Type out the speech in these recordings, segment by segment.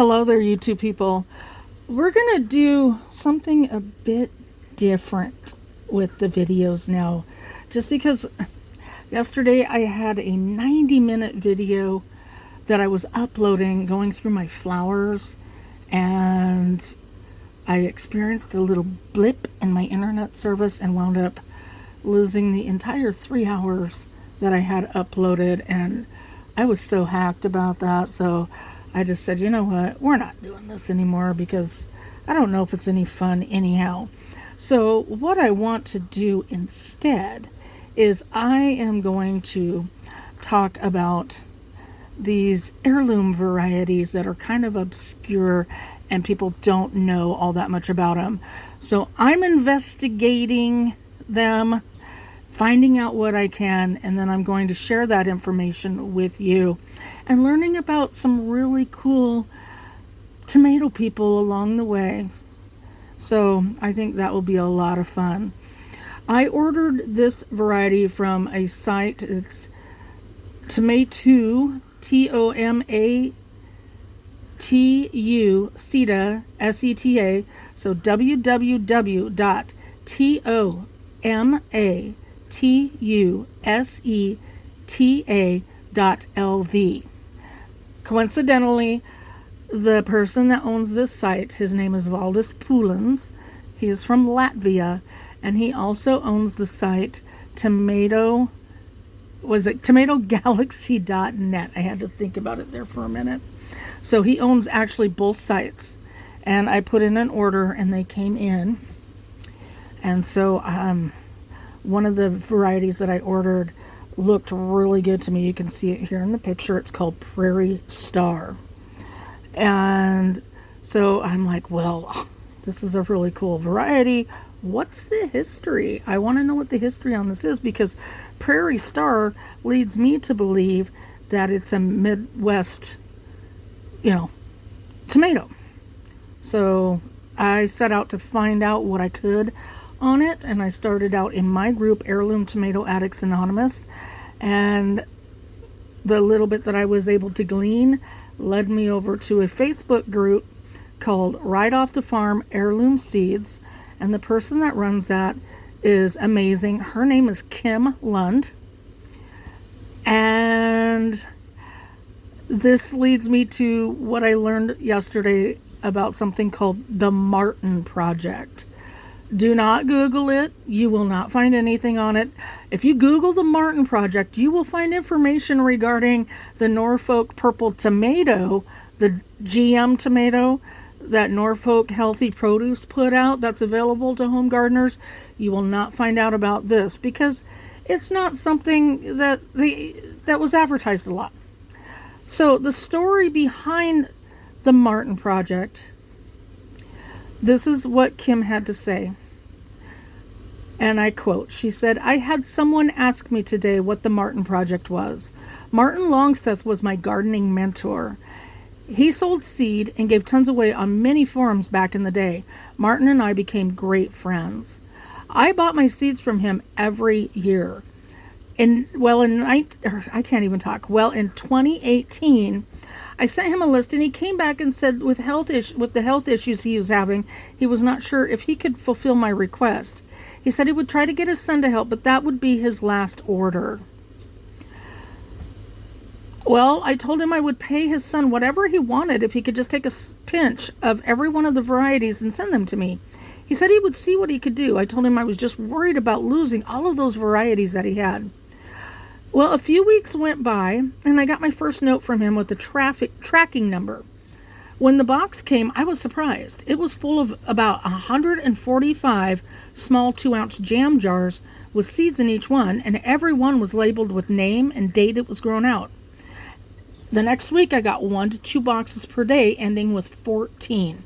Hello there, YouTube people. We're going to do something a bit different with the videos now. Just because yesterday I had a 90-minute video that I was uploading going through my flowers, and I experienced a little blip in my internet service and wound up losing the entire 3 hours that I had uploaded, and I was so hacked about that. So I just said, you know what, we're not doing this anymore because I don't know if it's any fun anyhow. So what I want to do instead is I am going to talk about these heirloom varieties that are kind of obscure and people don't know all that much about them. So I'm investigating them, finding out what I can, and then I'm going to share that information with you and learning about some really cool tomato people along the way. So I think that will be a lot of fun. I ordered this variety from a site. It's Tomatu, Tomatu, Seta, Seta. So www.tomatuseta.lv. Coincidentally, the person that owns this site, his name is Valdis Poulins. He is from Latvia, and he also owns the site tomatogalaxy.net. I had to think about it there for a minute. So he owns actually both sites, and I put in an order and they came in. And so one of the varieties that I ordered looked really good to me. You can see it here in the picture. It's called Prairie Star. And so I'm like, well, this is a really cool variety. What's the history? I want to know what the history on this is, because Prairie Star leads me to believe that it's a Midwest, tomato. So I set out to find out what I could on it, and I started out in my group, Heirloom Tomato Addicts Anonymous, and the little bit that I was able to glean led me over to a Facebook group called Right Off the Farm Heirloom Seeds, and the person that runs that is amazing. Her name is Kim Lund, and this leads me to what I learned yesterday about something called the Martin Project. Do not Google it. You will not find anything on it. If you Google the Martin Project, you will find information regarding the Norfolk purple tomato, the GM tomato that Norfolk Healthy Produce put out that's available to home gardeners. You will not find out about this because it's not something that was advertised a lot. So the story behind the Martin Project, this is what Kim had to say. And I quote, she said, "I had someone ask me today what the Martin Project was. Martin Longseth was my gardening mentor. He sold seed and gave tons away on many forums back in the day. Martin and I became great friends. I bought my seeds from him every year. In 2018, I sent him a list, and he came back and said with the health issues he was having, he was not sure if he could fulfill my request. He said he would try to get his son to help, but that would be his last order. Well, I told him I would pay his son whatever he wanted if he could just take a pinch of every one of the varieties and send them to me. He said he would see what he could do. I told him I was just worried about losing all of those varieties that he had. Well, a few weeks went by, and I got my first note from him with the tracking number. When the box came, I was surprised. It was full of about 145 small 2-ounce jam jars with seeds in each one, and every one was labeled with name and date it was grown out. The next week, I got 1 to 2 boxes per day, ending with 14.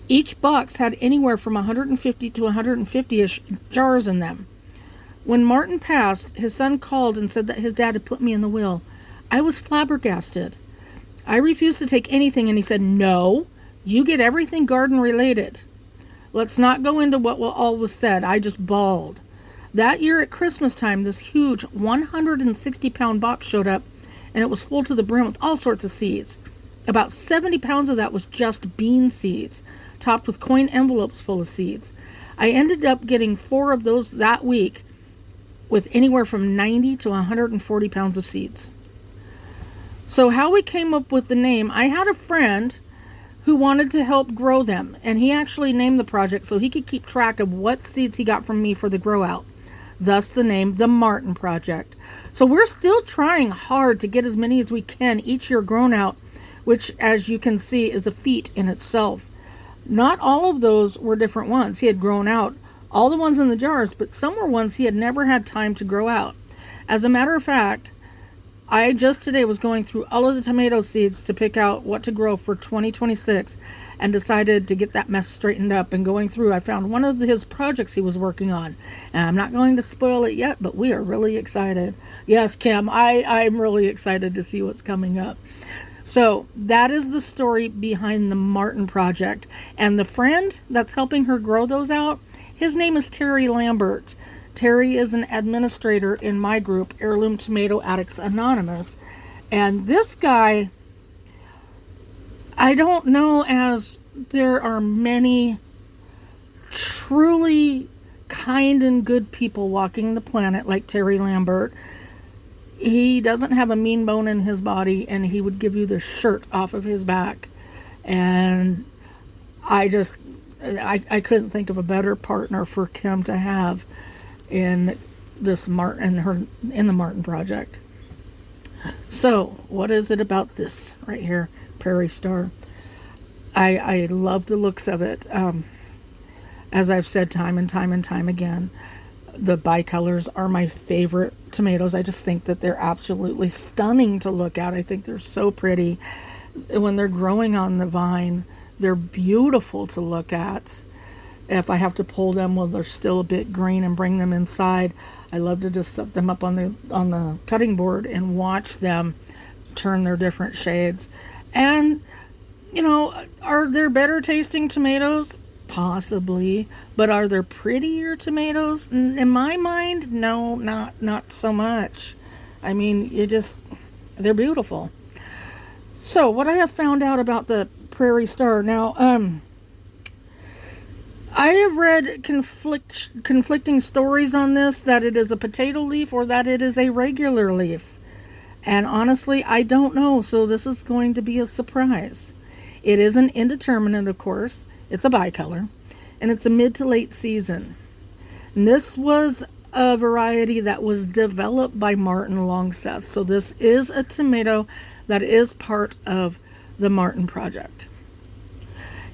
Each box had anywhere from 150 to 150-ish jars in them. When Martin passed, his son called and said that his dad had put me in the will. I was flabbergasted. I refused to take anything, and he said, "No, you get everything garden related." Let's not go into what all was said. I just bawled. That year at Christmas time, this huge 160-pound box showed up, and it was full to the brim with all sorts of seeds. About 70 pounds of that was just bean seeds, topped with coin envelopes full of seeds. I ended up getting 4 of those that week with anywhere from 90 to 140 pounds of seeds. So how we came up with the name, I had a friend who wanted to help grow them, and he actually named the project so he could keep track of what seeds he got from me for the grow out. Thus the name, the Martin Project. So we're still trying hard to get as many as we can each year grown out, which, as you can see, is a feat in itself. Not all of those were different ones. He had grown out all the ones in the jars, but some were ones he had never had time to grow out. As a matter of fact, I just today was going through all of the tomato seeds to pick out what to grow for 2026 and decided to get that mess straightened up. And going through, I found one of his projects he was working on. And I'm not going to spoil it yet, but we are really excited. Yes, Kim, I'm really excited to see what's coming up. So that is the story behind the Martin Project. And the friend that's helping her grow those out, his name is Terry Lambert. Terry is an administrator in my group, Heirloom Tomato Addicts Anonymous. And this guy, I don't know, as there are many truly kind and good people walking the planet like Terry Lambert. He doesn't have a mean bone in his body, and he would give you the shirt off of his back. And I couldn't think of a better partner for Kim to have in this in the Martin Project. So, what is it about this right here, Prairie Star? I love the looks of it. As I've said time and time and time again, the bicolors are my favorite tomatoes. I just think that they're absolutely stunning to look at. I think they're so pretty. When they're growing on the vine, they're beautiful to look at. If I have to pull them while they're still a bit green and bring them inside, I love to just set them up on the cutting board and watch them turn their different shades. And, are there better tasting tomatoes? Possibly. But are there prettier tomatoes? In my mind, no, not so much. I mean, they're beautiful. So, what I have found out about the Prairie Star now, I have read conflicting stories on this, that it is a potato leaf or that it is a regular leaf. And honestly, I don't know, so this is going to be a surprise. It is an indeterminate, of course. It's a bicolor, and it's a mid to late season. And this was a variety that was developed by Martin Longseth. So this is a tomato that is part of the Martin Project.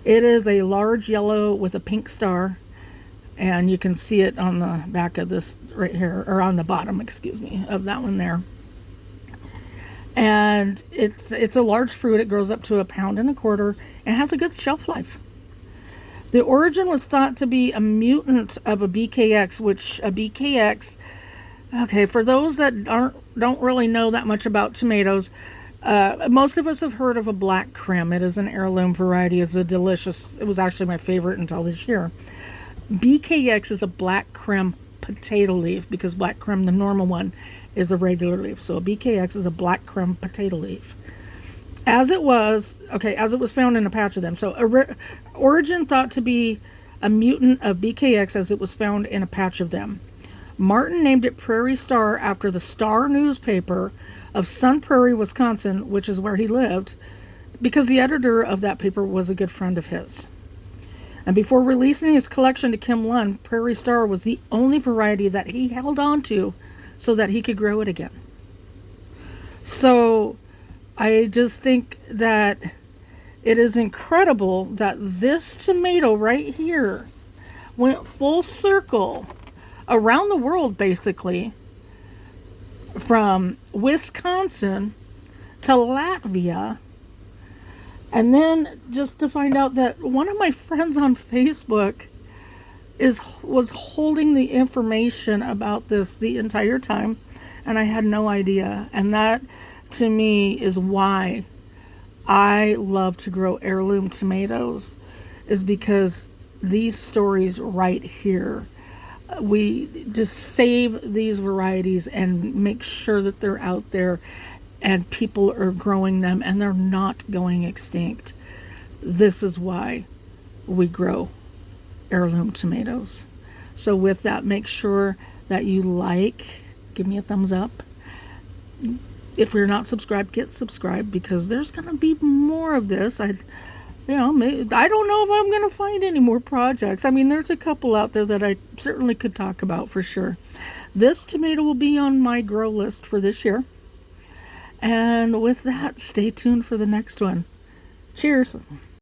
It is a large yellow with a pink star, and you can see it on the back of this right here, or on the bottom, of that one there. And it's a large fruit. It grows up to 1.25 pounds and has a good shelf life. The origin was thought to be a mutant of a BKX, okay, for those that don't really know that much about tomatoes, most of us have heard of a black creme. It is an heirloom variety. It was actually my favorite until this year. BKX is a black creme potato leaf, because black creme, the normal one, is a regular leaf. So a BKX is a black creme potato leaf. As it was found in a patch of them. So origin thought to be a mutant of BKX, as it was found in a patch of them. Martin named it Prairie Star after the Star newspaper of Sun Prairie, Wisconsin, which is where he lived, because the editor of that paper was a good friend of his. And before releasing his collection to Kim Lund, Prairie Star was the only variety that he held on to so that he could grow it again. So I just think that it is incredible that this tomato right here went full circle around the world, basically, from Wisconsin to Latvia. And then just to find out that one of my friends on Facebook was holding the information about this the entire time, and I had no idea. And that, to me, is why I love to grow heirloom tomatoes, is because these stories right here, we just save these varieties and make sure that they're out there and people are growing them and they're not going extinct. This is why we grow heirloom tomatoes. So with that, make sure that you give me a thumbs up. If you're not subscribed, get subscribed, because there's going to be more of this. I don't know if I'm going to find any more projects. I mean, there's a couple out there that I certainly could talk about for sure. This tomato will be on my grow list for this year. And with that, stay tuned for the next one. Cheers.